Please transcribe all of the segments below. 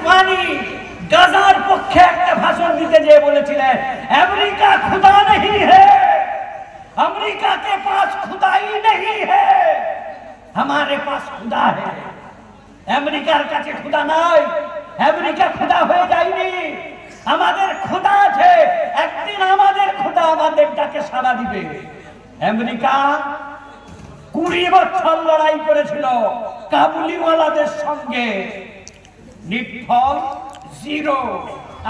Rouhani গাজার পক্ষে একটা ভাষণ দিতে যেয়ে বলেছিলেন, আমেরিকা খুদা नहीं है, अमेरिका के पास खुदा ही नहीं है, हमारे पास खुदा है। আমেরিকার কাছে খুদা নাই, আমেরিকা খুদা হয়ে যায়নি, আমাদের খুদা আছে। একদিন আমাদের খুদা আমাদের ডাকে সাড়া দিবে। আমেরিকা 20 বছর লড়াই করেছিল কাবুলিওয়ালাদের সঙ্গে, নির্ফল জিরো।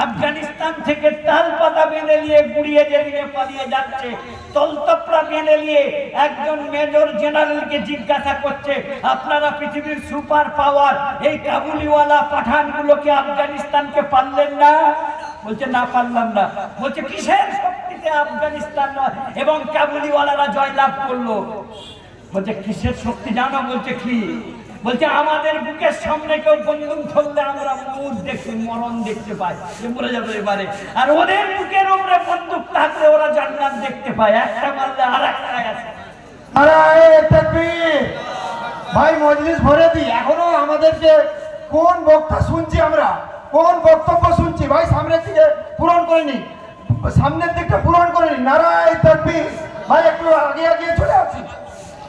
আফগানিস্তান থেকে তাল পাতা বেঁধে নিয়ে গুড়িয়ে যেদিনে পালিয়ে যাচ্ছে, তলতপড়া বেঁধে নিয়ে একজন মেজর জেনারেলকে জিজ্ঞাসা করছে, আপনারা পৃথিবীর সুপার পাওয়ার, এই কাবুলিওয়ালা পাঠানগুলোকে আফগানিস্তানকে পারলেন না? বলছে না, পারলাম না। বলছে কিসের শক্তিতে আফগানিস্তান এবং কাবুলিওয়ালারা জয়লাভ করলো? বলছে কিসের শক্তি জানো? বলছে কি? বলছে আমাদের বুকের সামনে কেউ বন্দুক ধরলে আমরা মৌত দেখি, মরণ দেখতে পাই, মরে যাবে এবারে। আর ওদের বুকের উপরে বন্দুক থাকলে ওরা জান্নাত দেখতে পায়, একটা মারলে আর একটা আছে। ভাই মজলিস ভরে দি, এখনো আমাদেরকে কোন বক্তা শুনছি আমরা, কোন বক্তব্য শুনছি ভাই সামনের দিকে পূরণ করেনি, সামনের দিকটা পূরণ করেনি। নারায়ে তাকবীর। ভাই একটু আগে আগে চলে আসি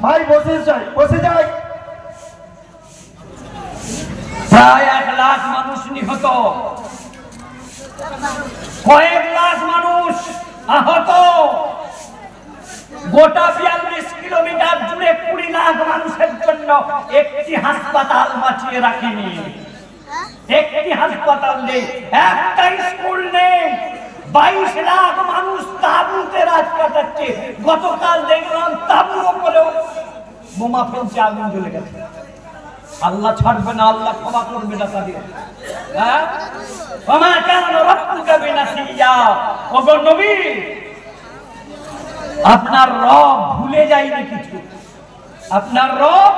ভাই, বসে যাই, বসে যাই। প্রায় 1 লাখ মানুষ নিহত, কয়েক লাখ মানুষ আহত, গোটা 42 কিলোমিটার জুড়ে 20 লাখ মানুষের জন্য একটি হাসপাতাল বাঁচিয়ে রাখেনি, একটি হাসপাতাল নেই, একটা স্কুল নেই। 22 লাখ মানুষ তাঁবুতে রাত কাটাচ্ছে। গতকাল দেখলাম তাঁবুর উপরেও বোমা ফেলছে, আগুন জ্বলে গেছে। আল্লাহ ছাড়বে না, আল্লাহ ক্ষমা করবে না তাদের। ওমা কানা রাব্বুকা বিনাসিয়া। ওগো নবী, আপনার রব ভুলে যায়নি কিছু, আপনার রব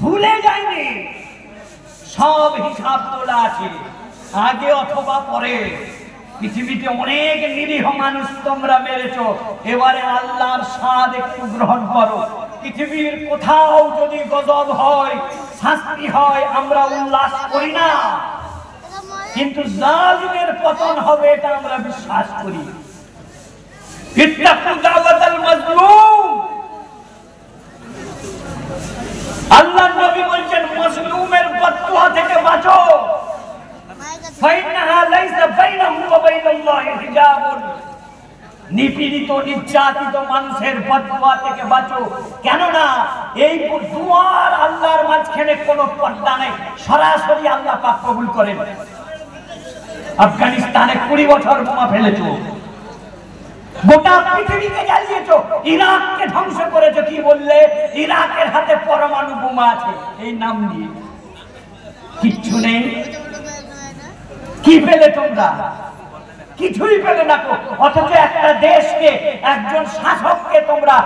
ভুলে যায়নি। সব হিসাব তোলা আছে, আগে অথবা পরে। পৃথিবীতে অনেক নিরীহ মানুষ তোমরা মেরেছ, এবারে আল্লাহর স্বাদ একটু গ্রহণ করো। পৃথিবীর কোথাও যদি গজব হয়, শাস্তি হয়, আমরা উল্লাস করি না, কিন্তু জালিমের পতন হবে এটা আমরা বিশ্বাস করি। ইত্তাকু দাওয়াতাল মাজলুম। আল্লাহর নবী বলেন মাজলুমের বদদুয়া থেকে বাঁচো। ফাইন্নাহা লাইসা বাইনাহু ওয়া বাইনাল্লাহি হিজাবুন। নিপীড়িত নির্যাতিত মানুষের বদদুয়া থেকে বাঁচো, কেননা এই দুয়ার আল্লাহর মাঝখানে কোনো পর্দা নেই, সরাসরি আল্লাহ পাক কবুল করেন। আফগানিস্তানে 20 বছর বোমা ফেলেছো, গোটা পৃথিবীকে জ্বালিয়েছো, ইরাককে ধ্বংস করেছো। কি বললে? ইরাকের হাতে পরমাণু বোমা আছে, এই নাম দিয়ে কিচ্ছু নেই। কি পেলে তোমরা? কিছুই পেলে না। অথচ একটা দেশকে, একজন শাসককে তোমরা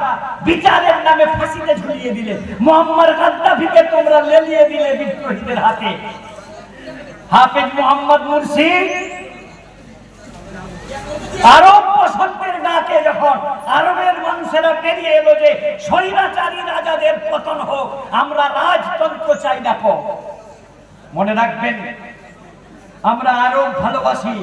বিচারের নামে ফাঁসিতে ঝুলিয়ে দিলে, মুআম্মার গাদ্দাফিকে তোমরা লেলিয়ে দিলে বিদ্রোহীদের হাতে। হাফেজ মোহাম্মদ মুরসি আরব বসন্তের ডাকে যখন আরবের মানুষেরা বেরিয়ে এলো যে স্বৈরাচারী রাজাদের পতন হোক, আমরা রাজতন্ত্র চাই, দেখো মনে রাখবেন, আমরা আরব ভালোবাসি,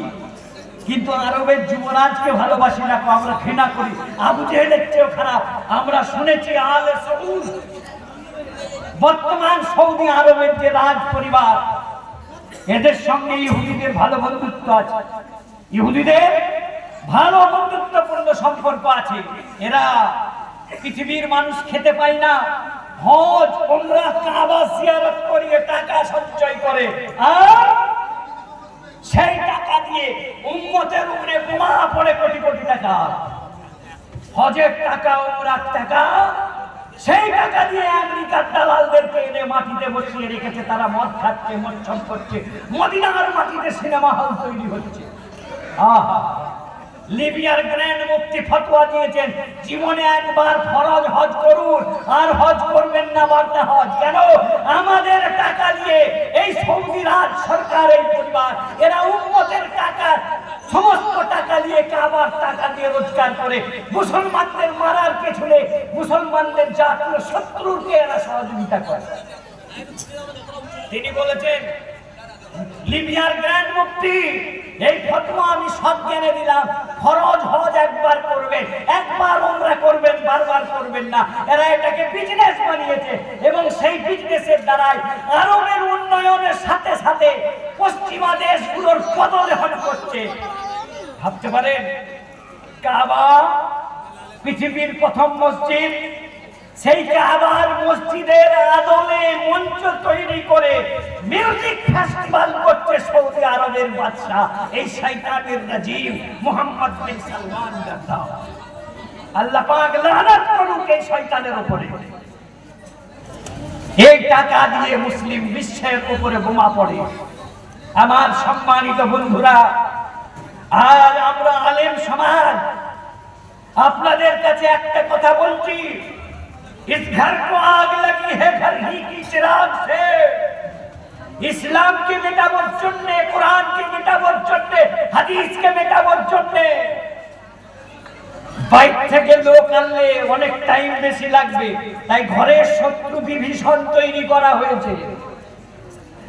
কিন্তু আরবের যুবরাজকে ভালোবাসি না, আমরা ঘৃণা করি। আবু জেহেলের চেয়েও খারাপ। আমরা শুনেছি আলে সউদ, বর্তমান সৌদি আরবের যে রাজ পরিবার, এদের সঙ্গে ইহুদিদের ভালো বন্ধুত্ব আছে, ইহুদিদের ভালো বন্ধুত্বপূর্ণ সম্পর্ক আছে। এরা পৃথিবীর মানুষ খেতে পায় না, হজ ওমরা কাবা জিয়ারত করিয়ে টাকা সঞ্চয় করে, আর সেই টাকা দিয়ে উম্মতের উপরে বোমা পড়ে কোটি কোটি টাকা, হজের টাকা, ওমরার টাকা, সেই টাকা দিয়ে আমেরিকার দালালদেরকে এনে মাটিতে বসিয়ে রেখেছে। তারা মদ খাচ্ছে, মৎসব করছে, মদিনার মাটিতে সিনেমা হল তৈরি হচ্ছে। আহা, লিবিয়ার গ্র্যান্ড মুফতি ফতোয়া দিয়েছেন, জীবনে একবার ফরজ হজ করুন, আর হজ করবেন না বার্তা হজ। কেন? আমাদের টাকা দিয়ে এই সৌদি রাজ সরকার, এই পরিবার, এরা উম্মতের টাকা, সমস্ত টাকা দিয়ে, কাবার টাকা দিয়ে রোজগার করে মুসলমানদের মারার পেছনে, মুসলমানদের জাতীয় শত্রুকে এরা সহযোগিতা করে। তিনি বলেছেন লিবিয়ার গ্র্যান্ড মুফতি এই ফতোয়া আমি সজ্ঞানে দিলাম, ফরজ হজ একবার করবেন, একবার উমরা করবেন, বারবার করবেন না। এরা এটাকে বিজনেস বানিয়েছে এবং সেই বিজনেসের দ্বারাই আরবের উন্নয়নের সাথে সাথে পশ্চিমা দেশগুলোর পদলেহন করছে। ভাবতে পারেন কাবা পৃথিবীর প্রথম মসজিদ, সেই কাবার মসজিদের আদলে মঞ্চ তৈরি করে মিউজিক ফেস্টিভ্যাল করছে সৌদি আরবের বাদশা এই শয়তানের রাজিম মুহাম্মদ বিন সালমান গাদ্দার। আল্লাহ পাক লানত করুক এই শয়তানের উপরে। এই টাকা দিয়ে মুসলিম বিশ্বের উপরে বোমা পড়ে। আমার সম্মানিত বন্ধুরা, আর আমরা আলেম সমাজ আপনাদের কাছে একটা কথা বলছি, इस घर को आग लगी है घर ही की चिराग से। इस्लाम के मिटाबोर चुनने, कुरान के मिटाबोर चुनने, हदीस के मिटाबोर चुनने বাইক থেকে লোক আনলে অনেক টাইম বেশি লাগবে, তাই ঘরের শত্রু বিভীষণ তৈরি করা হয়েছে।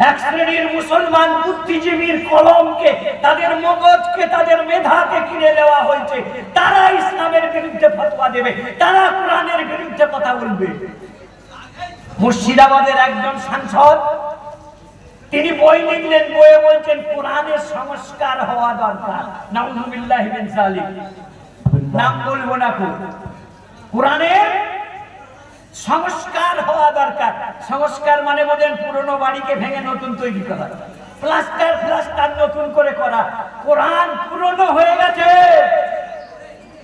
এক শ্রেণীর মুসলমান বুদ্ধিজীবীর কলমকে, তাদের মগজকে, তাদের মেধাকে কিনে নেওয়া হয়েছে। তারা ইসলামের বিরুদ্ধে ফতোয়া দেবে, তারা কোরআনের বিরুদ্ধে কথা বলবে। মুর্শিদাবাদের একজন সাংসদ তিনি বই লিখলেন, বইয়ে বলছেন কোরআনের সংস্কার হওয়া দরকার। নাউযুবিল্লাহি মিন যালিক, নাম বলবো না। কোরআনের সংস্কার হওয়া দরকার। সংস্কার মানে বোঝেন পুরনো বাড়িকে ভেঙে নতুন তৈরি করা, প্লাস্টার নতুন করে করা। কোরআন পুরনো হয়ে গেছে।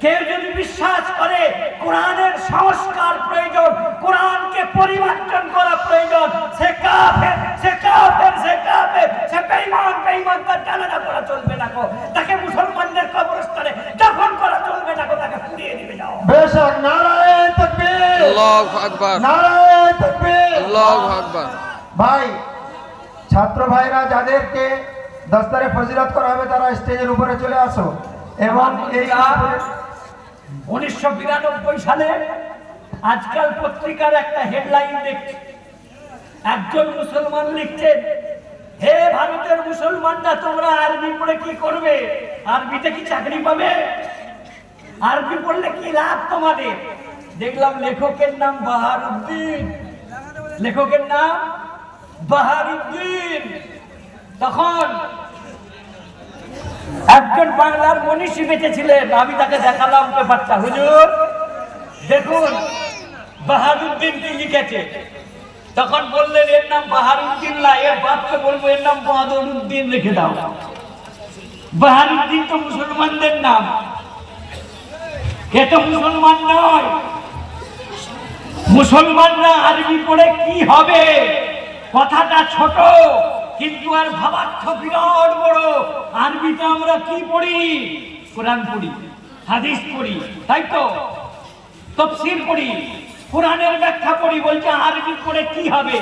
কেউ যদি বিশ্বাস করে কোরআনের সংস্কার প্রয়োজন, কোরআনকে পরিবর্তন করা প্রয়োজন, সে কাফের, সে কাফের, সে কাফের, সে বেঈমান, বেঈমান। তার জানাজা করা চলবে না, তাকে মুসলমানদের কবরস্থানে দাফন করা চলবে না, তাকে পুড়িয়ে দিবে। যাও বেশক নারায়ে তাকবীর, আল্লাহু আকবার, নারায়ে তাকবীর, আল্লাহু আকবার। ভাই ছাত্র ভাইরা যাদেরকে দস্তারে ফজিলত করা হবে তারা স্টেজের উপরে চলে আসো। এবং এই 1992 সালে আজকাল পত্রিকার একটা হেডলাইন দেখছি, একজন মুসলমান লিখছেন, হে ভারতের মুসলমানরা তোমরা আরবি পড়ে কি করবে? আরবিতে কি চাকরি পাবে? আরবি পড়লে কি লাভ তোমাদের? দেখলাম লেখকের নাম বাহারউদ্দিন, লেখকের নাম বাহারউদ্দিন। তখন একজন বাংলার মনীষী বেঁচে ছিলেন, আমি তাকে দেখালাম পেপারটা, হুজুর দেখুন বাহারউদ্দিন কি লিখেছে। তখন বললেন এর নাম বাহারউদ্দিন না, এর বাপকে বলবো এর নাম বদরউদ্দিন রেখে দাও। বাহারউদ্দিন তো মুসলমানদের নাম, এ তো মুসলমান নয়। মুসলমানরা আরবি পড়ে কি হবে? কথাটা ছোট কিন্তু আর ভাবার্থ বিরাট বড়। আরবিতে আমরা কি পড়ি? কোরআন পড়ি, হাদিস পড়ি, তাই তো, তাফসীর পড়ি, কোরআনের ব্যাখ্যা পড়ি। বলছে আরবি পড়ে কি হবে?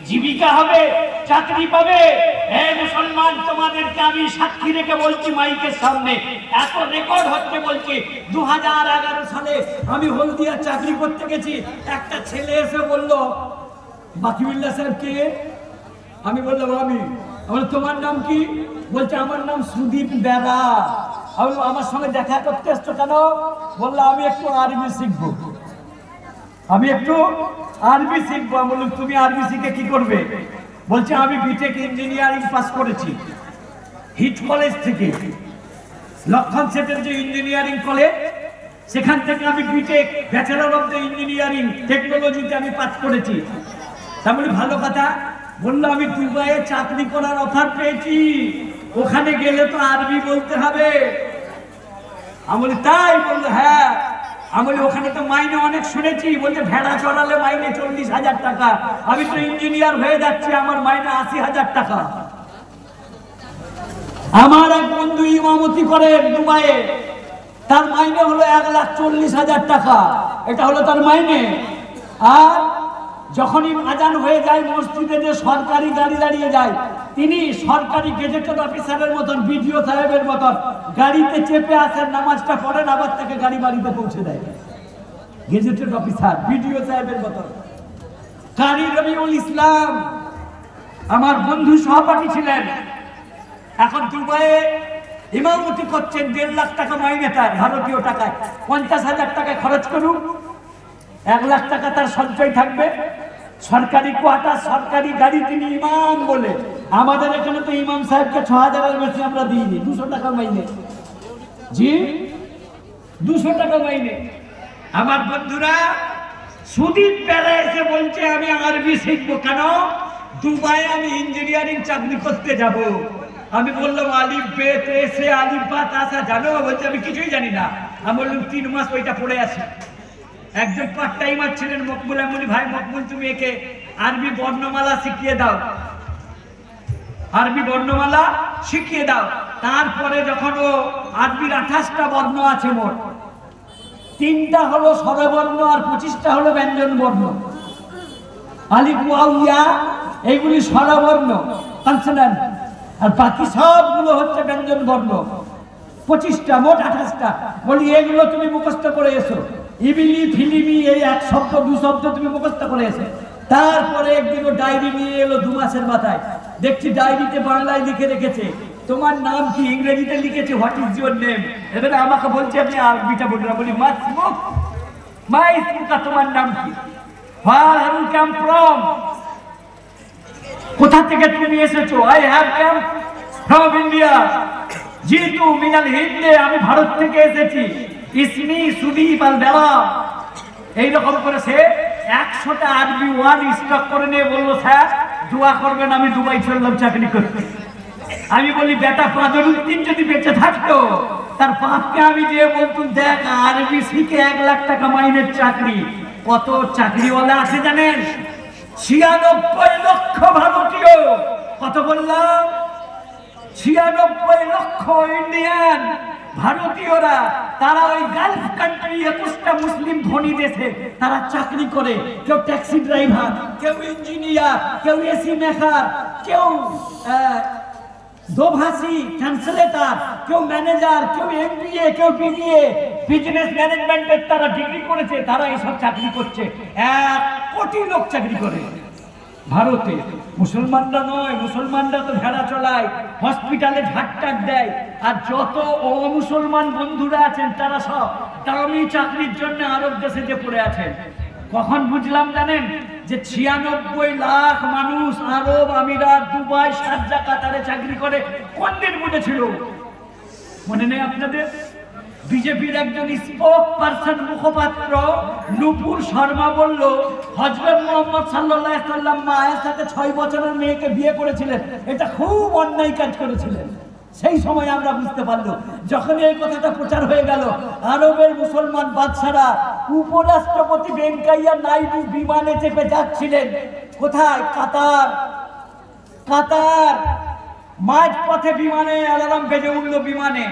জীবিকা হবে, চাকরি পাবে। হে মুসলমান, তোমাদেরকে আমি সাক্ষী রেখে বলছি মাইকের সামনে, এত রেকর্ড হচ্ছে। বলছি 2011 সালে আমি হলদিয়া চাকরি করতে গেছি, একটা ছেলে এসে বলল বাকিউল্লাহ সাহেব কে? আমি বললাম আমি। তোমার নাম কি? বলছে আমার নাম সুদীপ বেরা। আমার সঙ্গে দেখা করতে এসছো কেন? বললাম আমি একটু আরবি শিখবো, আমি একটু আরবি শিখবো। আমি বললাম তুমি আরবি শিখে কি করবে? বলছে আমি বিটেক ইঞ্জিনিয়ারিং পাস করেছি হিট কলেজ থেকে, লক্ষণ সেটের যে ইঞ্জিনিয়ারিং কলেজ, সেখান থেকে আমি BTech bachelor of the engineering টেকনোলজিতে আমি পাস করেছি। তা বলি ভালো কথা। বললো আমি দুবাইয়ে চাকরি করার অফার পেয়েছি, ওখানে গেলে তো আরবি বলতে হবে। আমি বলি তাই? বললো হ্যাঁ। আমি বলি ওখানে তো মাইনে অনেক শুনেছি। বলছে ভেড়া চড়ালে মাইনে 40,000 টাকা। আমি তো ইঞ্জিনিয়ার হয়ে যাচ্ছি, আমার মাইনে 80,000 টাকা। আমার এক বন্ধু ইমামতি করে দুবাইয়ে, তার মাইনে হলো 1,40,000 টাকা। এটা হলো তার মাইনে। আর যখনই আজান হয়ে যায় মসজিদে যে সরকারি গাড়ি দাঁড়িয়ে যায়, তিনি সরকারি গেজেটেড অফিসারের মতন, বিডিও সাহেবের মতন গাড়িতে চেপে আসেন, নামাজটা পড়েন, আবার তাকে গাড়ি বাড়িতে পৌঁছে দেয়। গেজেটেড অফিসার, বিডিও সাহেবের মতন। কারি রবিউল ইসলাম আমার বন্ধু সহপাঠী ছিলেন, এখন দুবাইয়ে ইমামতি করছেন, 1.5 লাখ টাকা মাইনে তার ভারতীয় টাকায়। 50,000 টাকা খরচ করুন, 1 লাখ টাকা তার সঞ্চয় থাকবে। সরকারি কোয়ার্টার, সরকারি গাড়ি, তিনি ইমাম বলে। আমাদের এখানে তো ইমাম সাহেবকে 6,000-এর বেশি আমরা দিইনি, 200 টাকা মাইনে। জি, 200 টাকা মাইনে। আমার বন্ধুরা, সুদীপ বেলা এসে বলছে আমি আরবি শিখবো। কেন? দুবাই আমি ইঞ্জিনিয়ারিং চাকরি করতে যাব। আমি বললাম আলিফ বে তে সে আলিফ বা তাসা জানো? বলছে আমি কিছুই জানি না। আমি বললাম 3 মাস ওইটা পড়ে আসি। একজন পার্ট টাইমার ছিলেন মকবুল, আমি বলি ভাই মকবুল তুমি একে আরবি বর্ণমালা শিখিয়ে দাও, আরবি বর্ণমালা শিখিয়ে দাও। তারপরে যখন ও আরবির 28টা বর্ণ আছে মোট, 3টা হলো স্বরবর্ণ আর 25টা হলো ব্যঞ্জন বর্ণ। আলিফ ওয়াও ইয়া এইগুলি স্বরবর্ণ, কনসোনেন্ট, আর বাকি সবগুলো হচ্ছে ব্যঞ্জন বর্ণ। 25টা, মোট 28টা। বলি এগুলো তুমি মুখস্থ করে এসো। ইবিলি ফিলিমি এই 1 শব্দ 2 শব্দ তুমি মুখস্থ করে এসো। তারপরে একদিন ও ডায়েরি নিয়ে এলো 2 মাসের মাথায়। দেখছি ডায়েরিতে বাংলায় লিখে রেখেছে তোমার নাম কি, ইংরেজিতে লিখেছে হোয়াট ইজ ইউর নেম। এবারে আমাকে বলছে আপনি আরবিটা বলুন। বলি মাসমুক, মাই ইসমুকা, তোমার নাম কি, where have you come from, কোথা থেকে তুমি এসেছো? I have come from India, জিতু মিনাল হিন্দে, আমি ভারত থেকে এসেছি। ইসমি সুদীপ আল বেলা। এইরকম করে সে 100টা আরবি ওয়ার্ড স্টক করে নিয়ে বললো স্যার দোয়া করবেন, আমি দুবাই চললাম চাকরি করতে। আমি বলি বেটা 5 যদি বেঁচে থাকতো তার বাপকে আমি দিয়ে বলতুম দেখ আরবি শিখে 1 লাখ টাকা মাইনের চাকরি। কত চাকরিওয়ালা আছে জানেন? 96 লক্ষ ভারতীয়। কত বললাম? 96 লক্ষ ইন্ডিয়ান ভারতীয়রা। তারা ওই গালফ কান্ট্রি 21টা মুসলিম ধনী দেশে তারা চাকরি করে। কেউ ট্যাক্সি ড্রাইভার, কেউ ইঞ্জিনিয়ার, কেউ এসি মেকার, কেউ দোভাষী ট্রান্সলেটর, কেউ ম্যানেজার, কেউ এমবিএ, কেউ বিবিএ, বিজনেস ম্যানেজমেন্টের তারা ডিগ্রি করেছে। তারা এইসব চাকরি করছে। 1 কোটি লোক চাকরি করে ভারতে। মুসলমানরা নয়, মুসলমানরা তো ভেড়া চলায়, হসপিটালে ঝাঁটটাক দেয়। আর যত অমুসলমান বন্ধুরা আছেন তারা সব দামি চাকরির জন্য আরব দেশে যে পড়ে আছেন। কখন বুঝলাম জানেন? যে 96 লাখ মানুষ আরব আমিরাত, দুবাই, শারজা, কাতারে চাকরি করে। কোন দিন বুঝেছিল? মনে নেই আপনাদের? বিজেপির একজন স্পোক পারসন, মুখপাত্র নুপুর শর্মা বলল হযরত মুহাম্মদ সাল্লাল্লাহু আলাইহি সাল্লাম মা আয়েশাকে 6 বছরের মেয়েকে বিয়ে করেছিলেন। এটা খুব অন্যায় কাজ করেছিলেন। সেই সময় আমরা বুঝতে পারলো। যখন এই কথাটা প্রচার হয়ে গেল, আরবের মুসলমান বাদশারা, উপরাষ্ট্রপতি ভেঙ্কাইয়া নাইডু বিমানে চেপে যাচ্ছিলেন। কোথায়? কাতার। কাতার মাঝ পথে বিমানে অ্যালার্ম বেজে উঠল। বিমানে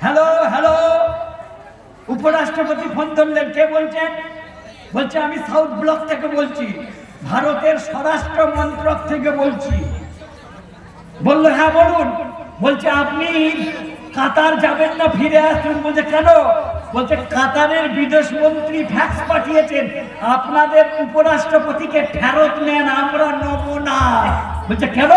হ্যালো হ্যালো, উপরাষ্ট্রপতি ফোন ধরলেন। কে বলছেন? বলছে আমি সাউথ ব্লক থেকে বলছি, ভারতের স্বরাষ্ট্র মন্ত্রক থেকে বলছি। বললো হ্যাঁ বলুন। বলছে আপনি কাতার যাবেন না ফিরে আসুন। বলছে কেন? বলছে কাতারের বিদেশ মন্ত্রী ফ্যাক্স পাঠিয়েছেন আপনাদের উপরাষ্ট্রপতিকে ফেরত নেন, আমরা নেব না। বলছে কেন?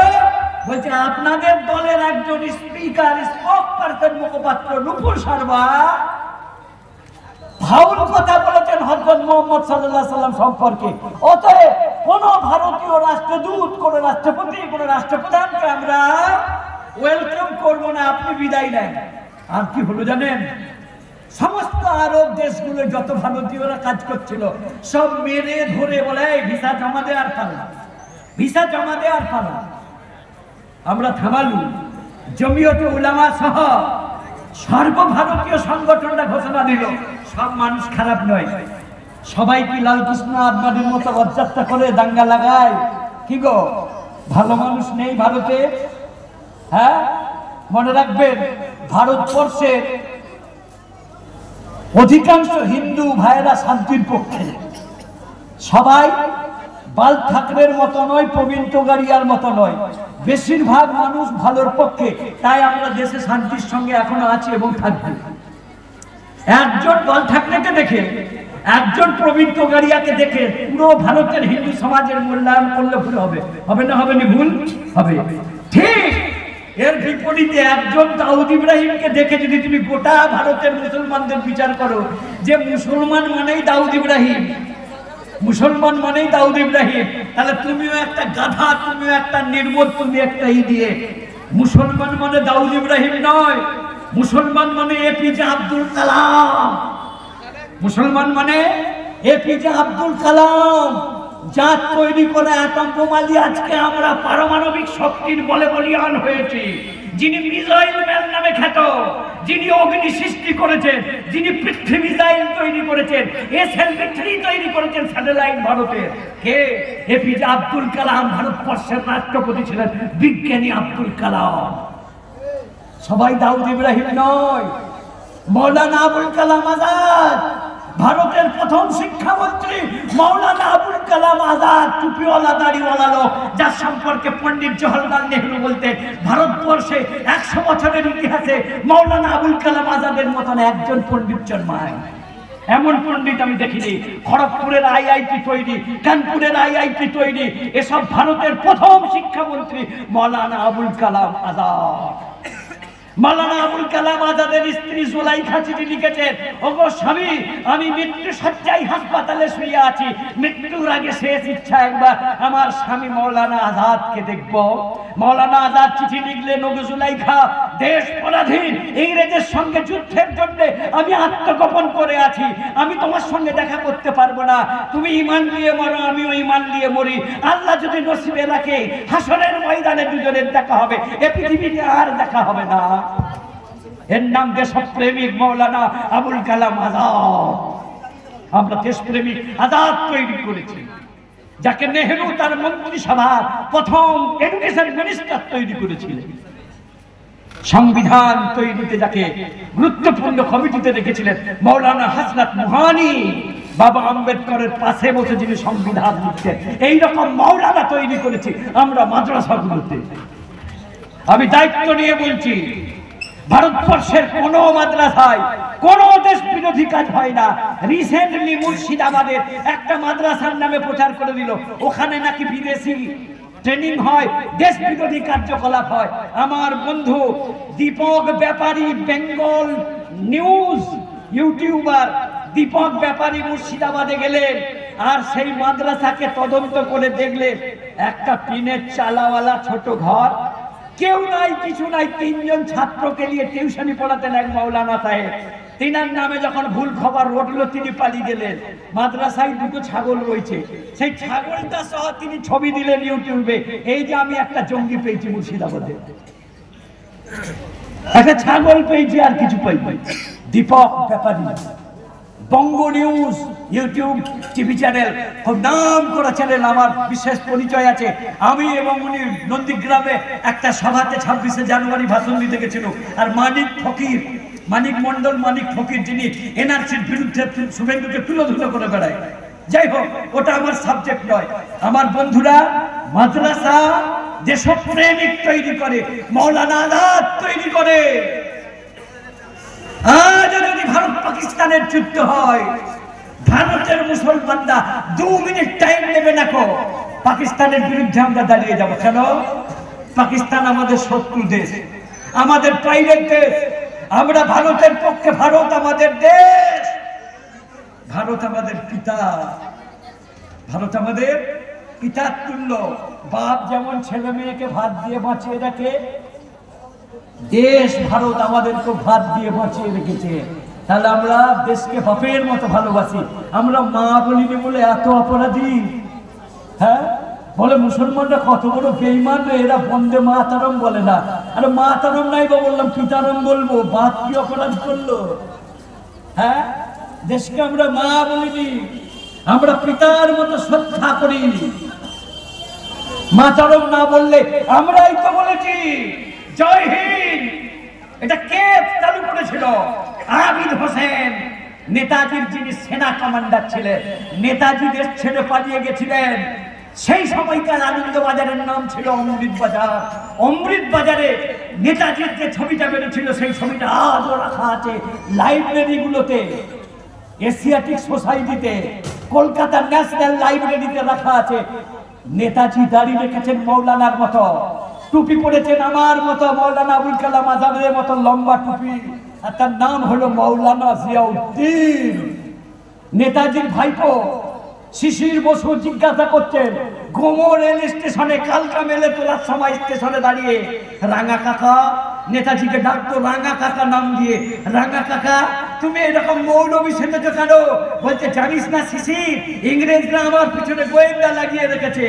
বলছে আপনাদের দলের একজন স্পিকার, স্পোক পারসন, মুখপাত্র নুপুর শর্মা ফাউল কথা বলেছেন হযরত মুহাম্মদ সাল্লাল্লাহু আলাইহি সাল্লাম সম্পর্কে। অতএব কোন ভারতীয় রাষ্ট্রদূত, কোন রাষ্ট্রপতি, কোন রাষ্ট্রপ্রধানকে আমরা ওয়েলকাম করবো না, আপনি বিদায় নেন। আর কি হলো জানেন? সমস্ত আরব দেশগুলো যত ভারতীয়রা কাজ করছিল সব মেরে ধরে বলে ভিসা জমা দেওয়ার পালা, ভিসা জমা দেওয়ার পালা। আমরা থামালু। জমিয়তে উলামা সহ সর্বভারতীয় সংগঠনটা ঘোষণা দিল সব মানুষ খারাপ নয়। সবাই কি লালকৃষ্ণ আদবানির মতো রথযাত্রা করে দাঙ্গা লাগায়? কি গো, ভালো মানুষ নেই ভারতে? হ্যাঁ, মনে রাখবেন ভারতবর্ষের অধিকাংশ হিন্দু ভাইয়েরা শান্তির পক্ষে। সবাই বাল ঠাকরের মতো নয়, প্রবীণ তোগাড়িয়ার মতো নয়। বেশিরভাগ মানুষ ভালোর পক্ষে। তাই আমরা দেশে শান্তির সঙ্গে এখনো আছি এবং থাকবো। একজন বাল ঠাকরেকে দেখে, একজন প্রবীণ তোগাড়িয়াকে দেখে পুরো ভারতের হিন্দু সমাজের মূল্যায়ন করলে ভুল হবে? হবে না? হবে না? ভুল হবে। ঠিক এর বিপরীতে একজন দাউদ ইব্রাহিমকে দেখে যদি তুমি গোটা ভারতের মুসলমানদের বিচার করো যে মুসলমান মানেই দাউদ ইব্রাহিম, মুসলমান মানেই দাউদ ইব্রাহিম, তাহলে তুমিও একটা গাধা, তুমিও একটা নির্বোধ, তুমি একটা ইডিয়েট। মুসলমান মানে দাউদ ইব্রাহিম নয়, মুসলমান মানে এপিজে আব্দুল কালাম। মুসলমান মানে এপিজে আব্দুল কালাম, জাত তৈরি করে অ্যাটম বোমা দিয়ে আজকে আমরা পারমাণবিক শক্তির বলে বলিয়ান হয়েছি। যিনি মিসাইল ম্যান নামে খ্যাত, যিনি অগ্নি সৃষ্টি করেছেন, যিনি পৃথ্বী মিসাইল তৈরি করেছেন, SLV-3 তৈরি করেছেন স্যাটেলাইট ভারতের, কে? এপিজে আব্দুল কালাম। ভারতবর্ষের রাষ্ট্রপতি ছিলেন বিজ্ঞানী আব্দুল কালাম। সবাই দাউদ ইব্রাহিম নয়। মৌলানা আবুল কালাম আজাদ, ভারতের প্রথম শিক্ষামন্ত্রী মৌলানা আবুল কালাম আজাদ, টুপিওয়ালা দাড়িওয়ালা লোক, যার সম্পর্কে পণ্ডিত জওহরলাল নেহরু বলতেন ভারতবর্ষে 100 বছরের ইতিহাসে মৌলানা আবুল কালাম আজাদের মতন একজন পণ্ডিত জন্মায়। এমন পণ্ডিত আমি দেখিনি। খড়গপুরের IIT তৈরি, কানপুরের IIT তৈরি, এসব ভারতের প্রথম শিক্ষামন্ত্রী মৌলানা আবুল কালাম আজাদ। মৌলানা আবুল কালাম আজাদের স্ত্রী জুলাইখা চিঠি লিখেছেন, ওগো স্বামী, আমি মৃত্যু শয্যায় হাসপাতালে শুয়ে আছি, মৃত্যুর আগে শেষ ইচ্ছা একবার আমার স্বামী মৌলানা আজাদকে দেখব। মৌলানা আজাদ চিঠি লিখলেন, ওগো জুলাইখা, দেশ পরাধীন, ইংরেজের সঙ্গে যুদ্ধের জন্য আমি আত্মগোপন করে আছি, আমি তোমার সঙ্গে দেখা করতে পারবো না। তুমি ঈমান নিয়ে মরো, আমিও ঈমান নিয়ে মরি। আল্লাহ যদি নসিবে রাখে হাসরের ময়দানে দুজনের দেখা হবে, এ পৃথিবীতে আর দেখা হবে না। এর নাম দেশপ্রেমিক মৌলানা আবুল কালাম আজাদ। আমরা দেশপ্রেমিক আজাদ তৈরি করেছি, যাকে নেহরু তার মন্ত্রিসভার প্রথম এডুকেশন মিনিস্টার তৈরি করেছিলেন। সংবিধান তৈরিতে যাকে গুরুত্বপূর্ণ কমিটিতে রেখেছিলেন মৌলানা হাসনাত মুহানি, বাবা আম্বেদকরের পাশে বসে যিনি সংবিধান লিখতেন, এইরকম মৌলানা তৈরি করেছি আমরা মাদ্রাসাগুলোতে। আমি দায়িত্ব নিয়ে বলছি, ভারতবর্ষের কোন মাদ্রাসায় কোন দেশ বিরোধী কাজ হয় না। রিসেন্টলি মুর্শিদাবাদের একটা মাদ্রাসার নামে প্রচার করে দিল, ওখানে নাকি বিদেশি ট্রেনিং হয়, দেশ বিরোধী কার্যকলাপ হয়। আমার বন্ধু দীপক ব্যাপারী, বেঙ্গল নিউজ ইউটিউবার দীপক ব্যাপারী মুর্শিদাবাদে গেলেন, আর সেই মাদ্রাসাকে তদন্ত করে দেখলেন একটা টিনের চালাওয়ালা ছোট ঘর, কেউ নাই, কিছু নাই, 3 জন ছাত্রকে নিয়ে টিউশনি পড়াতেন এক মৌলানা সাহেব। তিনার নামে যখন ভুল খবর রটলো তিনি পালিয়ে গেলেন। মাদ্রাসায় 2টো ছাগল রয়েছে, সেই ছাগলটা সহ তিনি ছবি দিলেন ইউটিউবে, এই যে আমি একটা জঙ্গি পেয়েছি মুর্শিদাবাদে, একটা ছাগল পেয়েছি, আর কিছু পাইনি। দীপক ব্যাপারী, বঙ্গ নিউজ ইউটিউব টিভি চ্যানেল, খুব নাম করা চ্যানেল, আমার বিশেষ পরিচয় আছে। আমি এবং উনি নন্দীগ্রামে একটা সভাতে 26শে জানুয়ারি ভাষণ দিতে গেছিল, আর মানিক ফকির, মানিক মন্ডল, মানিক ফকির, যিনি NRCর বিরুদ্ধে শুভেন্দুকে তুলোধুলো করে বেড়ায়। যাই হোক, ওটা আমার সাবজেক্ট নয়। আমার বন্ধুরা, মাদ্রাসা দেশপ্রেমিক তৈরি করে, মৌলানা আজাদ তৈরি করে। আজ যদি ভারত পাকিস্তানের যুদ্ধ হয়, ভারতের মুসলমানরা 2 মিনিট টাইম নেবে না, পাকিস্তানের বিরুদ্ধে আমরা দাঁড়িয়ে যাব। কেন? পাকিস্তান আমাদের শত্রু দেশ, আমাদের পাইরেট দেশ। আমরা ভারতের পক্ষে, ভারত আমাদের দেশ, ভারত আমাদের পিতা, ভারত আমাদের পিতার তুল্য। বাপ যেমন ছেলে মেয়েকে ভাত দিয়ে বাঁচিয়ে রাখে, দেশ ভারত আমাদেরকে ভাত দিয়ে বাঁচিয়ে রেখেছে। তাহলে আমরা দেশকে বাপের মতো ভালোবাসি। আমরা মা বলিনি বলে এত অপরাধী। হ্যাঁ, বলে মুসলমানরা কত বড় বেঈমান রে, এরা বন্দে মাতারম বলে না। আরে মাতারম নাই বা বললাম পিতারম বলবো, বাপ কি অপরাধ করলো? হ্যাঁ, দেশকে আমরা মা বলিনি, আমরা পিতার মতো শ্রদ্ধা করি। মাতারম না বললে আমরাই তো বলেছি জয় হিন্দ। এটা কে চালু করেছিল? আবিদ হোসেন, নেতাজির যিনি সেনা কমান্ডার ছিলেন। নেতাজি দেশ ছেড়ে পালিয়ে গেছিলেন, সেই সময়কার আনন্দবাজারের নাম ছিল অমৃত বাজার। অমৃত বাজারে নেতাজির যে ছবিটা বেরিয়েছিল, সেই ছবিটা আজও রাখা আছে লাইব্রেরিগুলোতে, এশিয়াটিক সোসাইটিতে, কলকাতার ন্যাশনাল লাইব্রেরিতে রাখা আছে। নেতাজি দাঁড়িয়ে রেখেছেন মৌলানার মতো, টুপি পড়েছেন আমার মতো, মৌলানা আবুল কালাম আজাদের মতো লম্বা টুপি, আর তার নাম হলো মৌলানা জিয়াউদ্দিন। নেতাজির ভাইপো শিশির বসু জিজ্ঞাসা করছেন গোমো রেল স্টেশনে কালকা মেলে তোলার সময় স্টেশনে দাঁড়িয়ে, রাঙা কাকা নেতাজিকে ডাকতো রাঙা কাকা নাম দিয়ে, রাঙা কাকা তুমি এরকম মৌলবী সেজেছো কেন? বলছে জানিস না শিশির, ইংরেজরা আমার পিছনে গোয়েন্দা লাগিয়ে রেখেছে।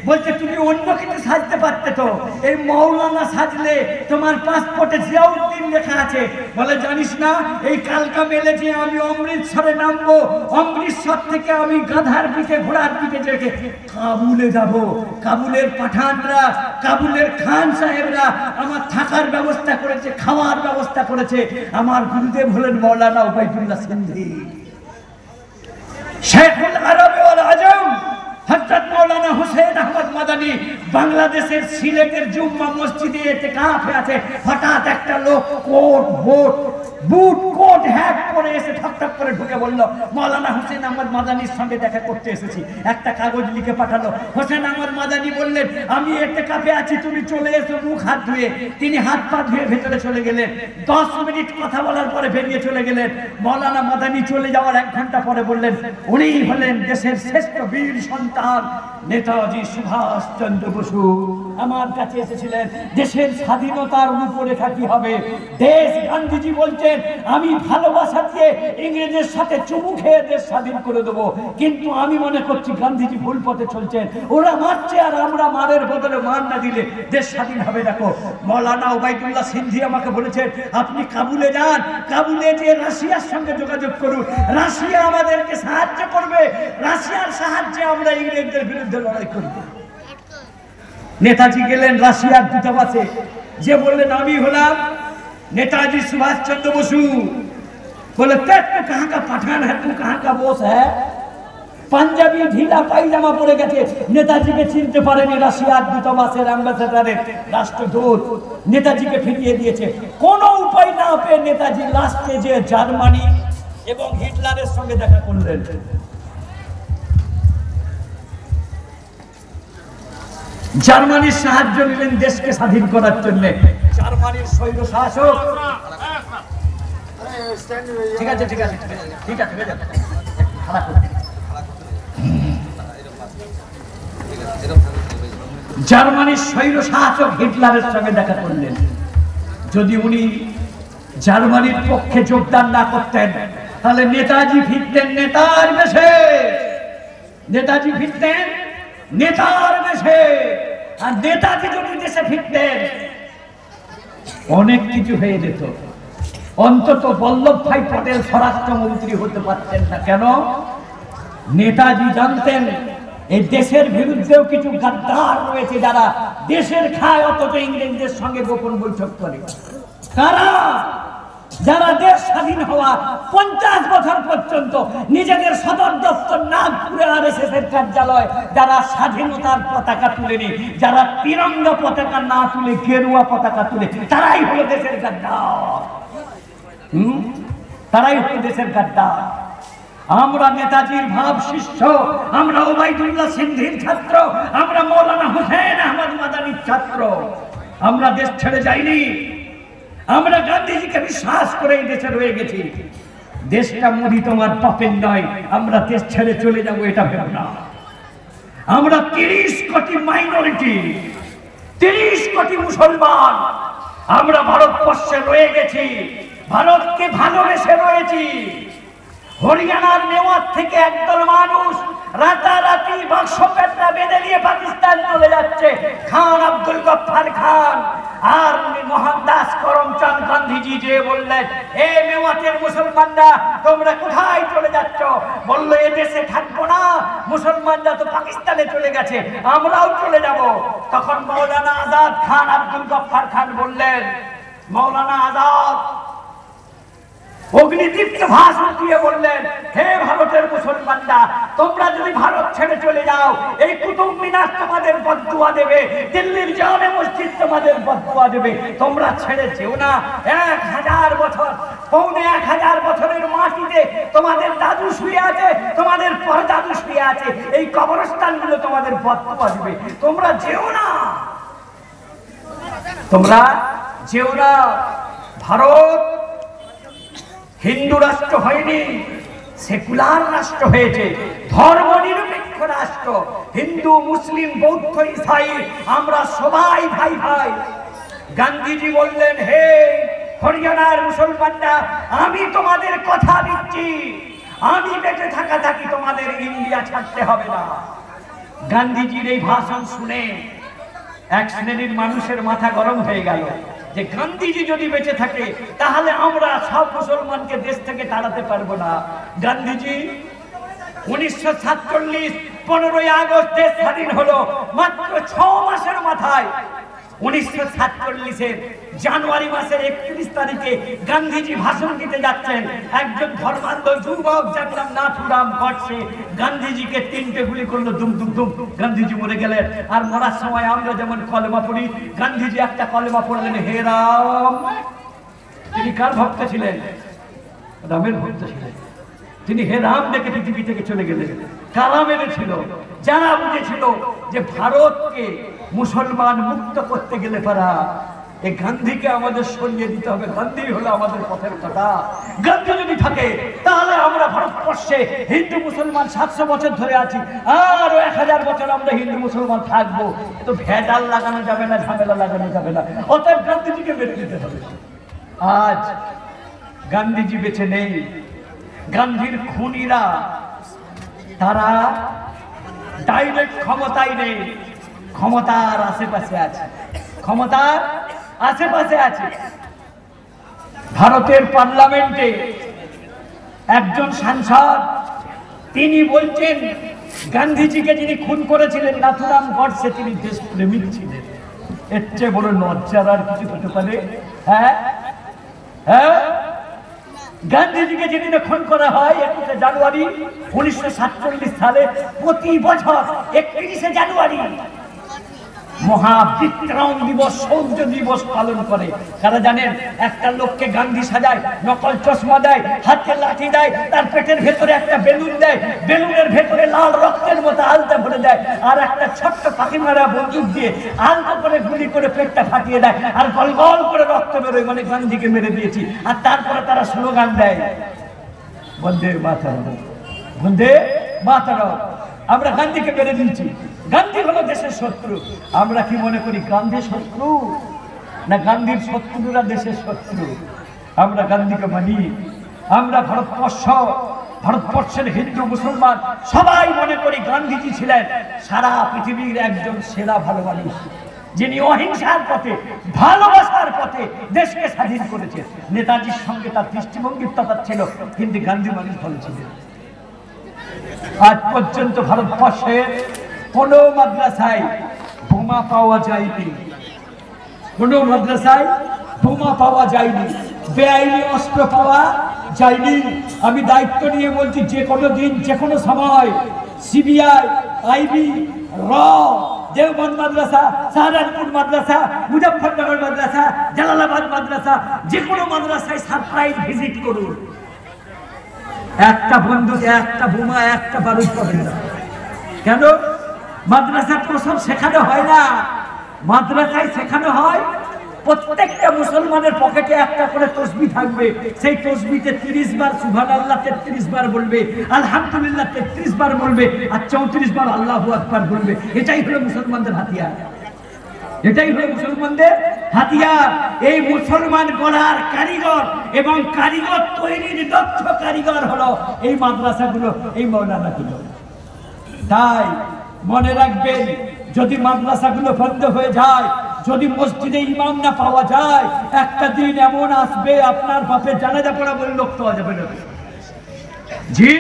বলছে তুমি অন্য কিছু সাজতে পারতে তো, এই মৌলানা সাজলে তোমার পাসপোর্টে জিয়াউদ্দিন লেখা আছে। বলে জানিস না এই কালকা মেলে যে আমি অমৃতসরে নামবো, অমৃতসর থেকে আমি গাধার পিঠে ঘোড়ার পিঠে রেখে কাবুলে যাব। কাবুলের পাঠানরা, কাবুলের খান সাহেবরা আমার থাকার ব্যবস্থা করেছে, খাওয়ার ব্যবস্থা করেছে। আমার গুরুদেব হলেন মৌলানা উবাইদুল্লাহ সিন্ধি। শেখুল আরব ওয়াল আজম হযরত মৌলানা হুসেন আহমদ মাদানী বাংলাদেশের সিলেটের জুম্মা মসজিদে ইতিকাফে আছে। হঠাৎ একটা লোক বুট কোট হ্যাট পরে এসে ঠকঠক করে ঢুকে বলল মৌলানা হুসেন আহমদ মাদানীর সঙ্গে দেখা করতে এসেছি। একটা কাগজ লিখে পাঠালো। হোসেন আহমদ মাদানী বললেন আমি ইতিকাফে আছি, তুমি চলে এসো মুখ হাত ধুয়ে। তিনি হাত পা ধুয়ে ভেতরে চলে গেলেন। 10 মিনিট কথা বলার পরে বেরিয়ে চলে গেলেন। মৌলানা মাদানী চলে যাওয়ার 1 ঘন্টা পরে বললেন উনি হলেন দেশের শ্রেষ্ঠ বীর সন্তান নেতাজি সুভাষ চন্দ্র বসু। আমার কাছে এসেছিলেন দেশের স্বাধীনতার রূপরেখা কি হবে। দেশ গান্ধীজি বলছেন আমি ভালোবাসা দিয়ে ইংরেজের সাথে চুমু খেয়ে দেশ স্বাধীন করে দেবো, কিন্তু আমি মনে করছি গান্ধীজি ভুল পথে চলছেন। ওরা মারছে আর আমরা মারের বদলে মার না দিলে দেশ স্বাধীন হবে। দেখো মৌলানা উবাইদুল্লাহ সিন্ধি আমাকে বলেছেন আপনি কাবুলে যান, কাবুলে যে রাশিয়ার সঙ্গে যোগাযোগ করুন, রাশিয়া আমাদেরকে সাহায্য করবে, রাশিয়ার সাহায্যে আমরা ইংরেজদের বিরুদ্ধে লড়াই করব। নেতাজি গেলেন রাশিয়ার দূতাবাসে, যে বললেন আমি হলাম नेताजी सुभाष चंद्र बसु। बोले तू कहाँ का पठान है, तू कहाँ का बोस है? পাঞ্জাবি ঢিলা পায়জামা পরে গেছে। নেতাজিকে চিনতে পারেনি রাশিয়ার দূতাবাসের অ্যাম্বাসেডারের রাষ্ট্রদূত। নেতাজিকে ফিরিয়ে দিয়েছে। কোনো উপায় না পেয়ে নেতাজি লাস্টে যে জার্মানি এবং হিটলারের সঙ্গে দেখা করলেন। জার্মানির সাহায্য নিলেন দেশকে স্বাধীন করার জন্য। জার্মানির স্বৈর শাসক ঠিক আছে ঠিক আছে ঠিক আছে জার্মানির স্বৈর শাসক হিটলারের সঙ্গে দেখা করলেন। যদি উনি জার্মানির পক্ষে যোগদান না করতেন তাহলে নেতাজি ফিরতেন নেতার বেশে, নেতাজি ফিরতেন নেতার বেশে। আর নেতাজি যদি দেশে ফিরতেন অনেক কিছু হয়ে যেত। অন্তত বল্লভ ভাই পটেল স্বরাষ্ট্রমন্ত্রী হতে পারতেন না। কেন? নেতাজি জানতেন এই দেশের বিরুদ্ধেও কিছু গাদ্দার রয়েছে যারা দেশের খায় অথচ ইংরেজদের সঙ্গে গোপন বৈঠক করে। কারা? যারা দেশ স্বাধীন হওয়া 50 বছর পর্যন্ত নিজেদের সদর দপ্তর নাগপুরে আরএসএস এর কার্যালয় যারা স্বাধীনতার পতাকা তুলেনি, যারা তিরঙ্গা পতাকা না তুলে গেরুয়া পতাকা তুলে, তারাই হলো দেশের গাদ্দার। তারাই হলো দেশের গাদ্দার। আমরা নেতাজির ভাব শিষ্য, আমরা উবাইদুল্লাহ সিন্ধির ছাত্র, আমরা মৌলানা হুসেন আহমদ মাদানীর ছাত্র। আমরা দেশ ছেড়ে যাইনি। আমরা গান্ধীজিকে বিশ্বাস করে এই দেশে রয়ে গেছি। দেশটা মুদি তোমার পাপের নয়, আমরা দেশ ছেড়ে চলে যাব এটা ভেবো না। আমরা 30 কোটি মাইনরিটি, 30 কোটি মুসলমান, আমরা ভারতবর্ষে রয়ে গেছি, ভারতকে ভালোবেসে রয়েছি। হরিয়ানার মেওয়াত থেকে একদল মানুষ রাতারাতি বাক্সপেটটা বেঁধে নিয়ে পাকিস্তান চলে যাচ্ছে। খান আব্দুল গফফার খান আর মোহনদাস করমচাঁদ গান্ধীজি যে বললেন এ মেওয়াতের মুসলমানরা তোমরা কোথায় চলে যাচ্ছ? বলল এ দেশে থাকবো না, মুসলমানরা তো পাকিস্তানে চলে গেছে, আমরাও চলে যাব। তখন মৌলানা আজাদ খান আব্দুল গফফার খান বললেন, মৌলানা আজাদ অগ্নিদীপ্ত ভাষণ দিয়ে বললেন, হে ভারতের মুসলমানরা, তোমরা যদি ভারত ছেড়ে চলে যাও এই কুতুব মিনার তোমাদের বদদুয়া দেবে, দিল্লির জামে মসজিদ তোমাদের বদদুয়া দেবে। তোমরা ছেড়ে যেও না। 1000 বছর, পৌনে 1000 বছরের মাটিতে তোমাদের দাদু শুয়ে আছে, তোমাদের পরদাদু শুয়ে আছে, এই কবরস্থানগুলো তোমাদের বদদুয়া দেবে। তোমরা যেও না। তোমরা যেও না, ভারত হিন্দু রাষ্ট্র হয়নি, সেকুলার রাষ্ট্র হয়েছে, ধর্মনিরপেক্ষ রাষ্ট্র। হিন্দু, মুসলিম, বৌদ্ধ, ইসাই আমরা সবাই ভাই ভাই। গান্ধীজি বললেন, হে হরিয়ানার মুসলমানরা, আমি তোমাদের কথা দিচ্ছি, আমি বেঁচে থাকা থাকি তোমাদের ইন্ডিয়া ছাড়তে হবে না। গান্ধীজির এই ভাষণ শুনে এক শ্রেণীর মানুষের মাথা গরম হয়ে গেল যে গান্ধীজি যদি বেঁচে থাকে তাহলে আমরা সব মুসলমানকে দেশ থেকে তাড়াতে পারবো না। গান্ধীজি 1947 15ই আগস্ট দেশ স্বাধীন হলো, মাত্র 6 মাসের মাথায় 1947 জানুয়ারি মাসের 31 তারিখে গান্ধীজি ভাষণ দিতে যাচ্ছেন। একজন ধর্মান্ধ যুবক যার নাম নাথুরাম গডসে গান্ধীজিকে 3টে গুলি করলো, দুম দুম দুম, গান্ধীজি মরে গেলেন। আর মরার সময় আমরা যেমন কলেমা পড়ি, গান্ধীজি একটা কলেমা পড়লেন, হে রাম। তিনি কার ভক্ত ছিলেন? রামের ভক্ত ছিলেন। তিনি হে রাম দেখে পৃথিবী থেকে চলে গেলেন। কারা মেরেছিল? যারা বুঝেছিল যে ভারতকে মুসলমান মুক্ত করতে গেলে পারা এই গান্ধীকে আমাদের সরিয়ে দিতে হবে। গান্ধী হলো আমাদের পথের কথা। গান্ধী যদি থাকে তাহলে আমরা ভারতবর্ষে হিন্দু মুসলমান 700 বছর ধরে আছি, আরো 1000 বছর আমরা হিন্দু মুসলমান থাকবো। তো ভেজাল লাগানো যাবে না, ঝামেলা লাগানো যাবে না। অতএব গান্ধীজিকে মেরে দিতে হবে। আজ গান্ধীজি বেঁচে নেই। গান্ধীর খুনিরা তারা ডাইরেক্ট ক্ষমতায় নেই, ক্ষমতার আশেপাশে আছে, ক্ষমতার আশেপাশে আছে। ভারতের পার্লামেন্টে একজন সাংসদ তিনি বলছেন গান্ধীজিকে যিনি খুন করেছিলেন নাথুরাম গডসে তিনি দেশপ্রেমিক ছিলেন। এর চেয়ে বড় লজ্জার আর কিছু হতে পারে? হ্যাঁ হ্যাঁ, গান্ধীজিকে যেদিন খুন করা হয় 21শে জানুয়ারি 1947 সালে, প্রতি বছর 31শে জানুয়ারি মহাবিক্রম দিবস, শৌর্য দিবস পালন করে। কারা জানেন? একটা লোককে গান্ধী সাজায়, নকল চশমা দেয়, হাতে লাঠি দেয়, তার পেটের ভেতরে একটা বেলুন দেয়, বেলুনের ভেতরে লাল রক্তের মতো আলতা ভরে দেয়, আর একটা ছোট্ট পাখি মারা বন্দুক দিয়ে আলতা করে গুলি করে পেটটা ফাটিয়ে দেয়, আর গল গল করে রক্ত বেরোয়, মানে গান্ধীকে মেরে দিয়েছি। আর তারপরে তারা স্লোগান দেয়, বন্দে মাতরম, বন্দে মাতরম। আমরা গান্ধীকে মেরে দিয়েছি। গান্ধী হলো দেশের শত্রু। আমরা কি মনে করি গান্ধী শত্রু? না গান্ধীর শত্রুরা দেশের শত্রু? আমরা গান্ধীকে মানি। আমরা ভারতবর্ষের হিন্দু মুসলমান সবাই মনে করি গান্ধীজি ছিলেন সারা পৃথিবীর একজন সেরা ভালো মানুষ, যিনি অহিংসার পথে, ভালোবাসার পথে দেশকে স্বাধীন করেছেন। নেতাজির সঙ্গে তার দৃষ্টিভঙ্গির তফাৎ ছিল, কিন্তু গান্ধী মানুষ ভালো ছিলেন। আজ পর্যন্ত ভারতবর্ষে কোন মাদ্রাসায় বোমা পাওয়া যায়নি, কোন মাদ্রাসায় বোমা পাওয়া যায়নি, বেআইনি অস্ত্র পাওয়া যায়নি। আমি দায়িত্ব নিয়ে বলছি, যে কোনো দিন, যে কোনো সময় সিবিআই, আইবি, র, দেওবন্দ মাদ্রাসা, শাহজাহানপুর মাদ্রাসা, মুজফ্ফরনগর মাদ্রাসা, জালালাবাদ মাদ্রাসা, যে কোনো মাদ্রাসায় সারপ্রাইজ ভিজিট করুন। একটা বন্দুক, একটা বোমা, একটা বারুদ পাবেন না। কেন? মাদ্রাসা তো সব শেখানো হয় না। মাদ্রাসায় শেখানো হয় প্রত্যেকটা মুসলমানের পকেটে একটা করে তসবিহ থাকবে, সেই তসবিতে 30 বার সুবহানাল্লাহ 33 বার বলবে, আলহামদুলিল্লাহ 33 বার বলবে, আর 34 বার আল্লাহু আকবার বলবে। এটাই হলো মুসলমানদের হাতিয়ার, এটাই হলো মুসলমানদের হাতিয়ার। এই মুসলমান গড়ার কারিগর এবং কারিগর তৈরির দক্ষ কারিগর হলো এই মাদ্রাসাগুলো, এই মাওলানাগুলো। তাই মনে রাখবেন, যদি মাদ্রাসাগুলো বন্ধ হয়ে যায়, যদি মসজিদে ইমাম না পাওয়া যায়, একটা দিন এমন আসবে আপনার বাপের জানাজা পড়া বলে লোক পাওয়া যাবে না। জি,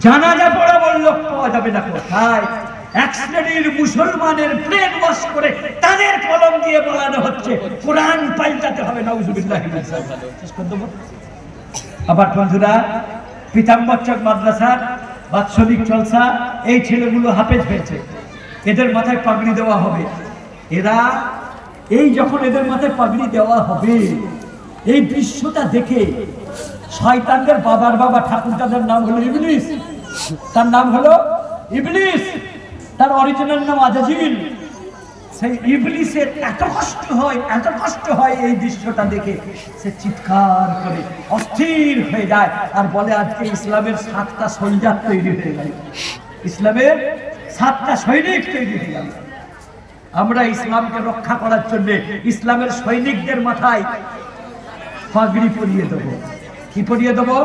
জানাজা পড়া বলে লোক পাওয়া যাবে না। কোথায়? এক শ্রেণীর মুসলমানের ব্রেন ওয়াশ করে তাদের কলম দিয়ে বলানো হচ্ছে কোরআন পাল্টাতে হবে। নাউজুবিল্লাহ। আবার বন্ধুরা, পিতাম্বরচক মাদ্রাসার বাৎসরিক জলসা, এই ছেলেগুলো হাফেজ হয়েছে, এদের মাথায় পাগড়ি দেওয়া হবে। এরা এই যখন এদের মাথায় পাগড়ি দেওয়া হবে, এই দৃশ্যটা দেখে শয়তানদের বাবার বাবা ঠাকুরদাদের নাম হলো ইবলিস, তার নাম হলো ইবলিস, তার অরিজিনাল নাম আজাজিল। সেই ইবলিসের এত কষ্ট হয় এই দৃশ্যটা দেখে, সে চিৎকার করে অস্থির হয়ে যায় আর বলে আজকে ইসলামের 7টা সোলজার তৈরি হয়ে গেল, ইসলামের 7টা সৈনিক তৈরি হয়ে গেল। আমরা ইসলামকে রক্ষা করার জন্য ইসলামের সৈনিকদের মাথায় পাগড়ি পরিয়ে দেবো। কি পরিয়ে দেবো?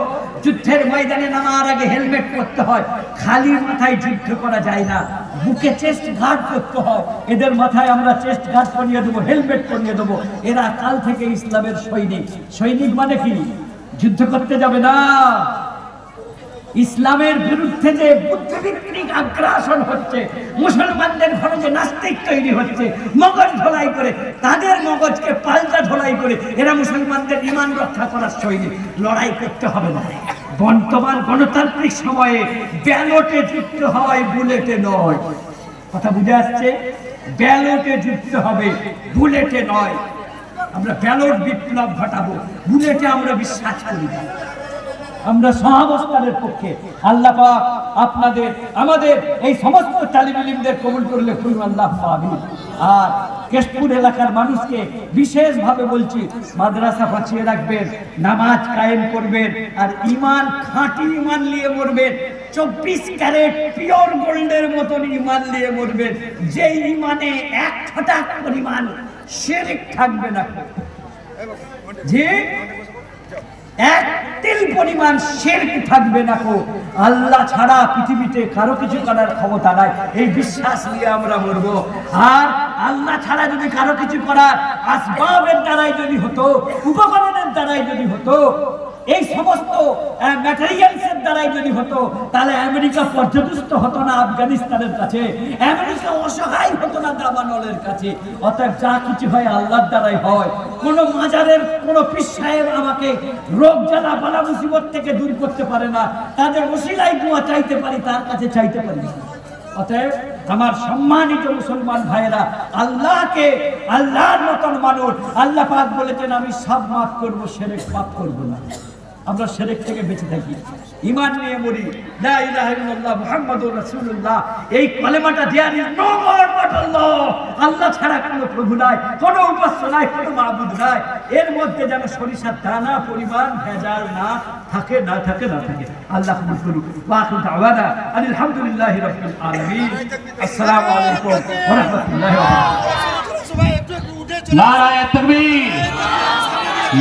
যুদ্ধের ময়দানে নামার আগে হেলমেট পরতে হয়, খালি মাথায় যুদ্ধ করা যায় না, বুকে চেস্ট গার্ড করতে হয়। এদের মাথায় আমরা চেস্ট গার্ড পরিয়ে দেবো, হেলমেট পরিয়ে দেবো। এরা কাল থেকে ইসলামের সৈনিক। সৈনিক মানে কি? যুদ্ধ করতে যাবে না, ইসলামের বিরুদ্ধে যে বুদ্ধিবৃত্তিক আগ্রাসন হচ্ছে, মুসলমানদের ঘরে যে নাস্তিক তৈরি হচ্ছে মগজ ধোলাই করে, তাদের মগজকে পাল্টা ধোলাই করে এরা মুসলমানদের ঈমান রক্ষা করার সৈনিক। লড়াই করতে হবে না। বর্তমান গণতান্ত্রিক সময়ে ব্যালটে যুদ্ধ হয়, বুলেটে নয়। কথা বুঝে আসছে? ব্যালটে যুদ্ধ হবে, বুলেটে নয়। আমরা ব্যালট বিপ্লব ঘটাবো, বুলেটে আমরা বিশ্বাস করি না। আমরা সহাবস্থানের পক্ষে। আল্লাহ পাক আপনাদের আমাদের এই সমস্ত তালিম ইলমদের কবুল করলে খুব আল্লাহ আমিন। আর কেশপুর এলাকার মানুষকে বিশেষভাবে বলছি, মাদ্রাসা বাঁচিয়ে রাখবেন, নামাজ কায়েম করবেন, আর ঈমান খাঁটি ঈমান নিয়ে মরবেন। 24 ক্যারেট পিওর গোল্ডের মতন ঈমান নিয়ে মরবেন, যে ঈমানে 1 ফোঁটা পরিমাণ শিরক থাকবে না, যে 1 তিল পরিমাণ শিরক থাকবে না। আল্লাহ ছাড়া পৃথিবীতে কারো কিছু করার ক্ষমতা নাই, এই বিশ্বাস নিয়ে আমরা মরবো। আর আল্লাহ ছাড়া যদি কারো কিছু করার আসবাবের দ্বারাই যদি হতো, উপকরণের দ্বারাই যদি হতো, এই সমস্ত ম্যাটেরিয়ালসের দ্বারাই যদি হতো, তাহলে আমেরিকা পর্যদুস্ত হতো না আফগানিস্তানের কাছে, আমেরিকা অসহায় হতো না দাবানলের কাছে। অতএব যা কিছু হয় আল্লাহর দ্বারাই হয়। কোন মাজারের কোন পীর সাহেব আমাকে রোগ জ্বালা বালা মুসিবত থেকে দূর করতে পারে না। তাদের ওসিলায় দোয়া চাইতে পারি, তার কাছে চাইতে পারি না। অতএব আমার সম্মানিত মুসলমান ভাইয়েরা, আল্লাহকে আল্লাহর মতন মানুষ। আল্লাহ পাক বলেছেন আমি সব মাফ করবো, শিরক মাফ করবো না। আমরা শিরক থেকে বেঁচে থাকি, ঈমান নিয়ে মরি, লা ইলাহা ইল্লাল্লাহ মুহাম্মাদুর রাসূলুল্লাহ। এই কলেমাটা there is no god but Allah. Allah ছাড়া কোনো প্রভু নাই, কোনো উপাস্য নাই, কোনো মাবুদ নাই। এর মধ্যে যেন সরিষার দানা পরিমাণ ভেজাল না থাকে, না থাকে, না থাকে। আল্লাহ কবুল করুন। ওয়া আখিরু দাওয়ানা আলহামদুলিল্লাহি রাব্বিল আলামিন। আসসালামু আলাইকুম ওয়া রাহমাতুল্লাহি ওয়া বারাকাতুহু। নারায়ে তাকবীর,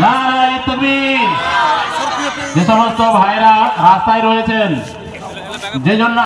নারায়ে তাকবীর। যে সমস্ত ভাইরা রাস্তায় রয়েছেন, যে জন্য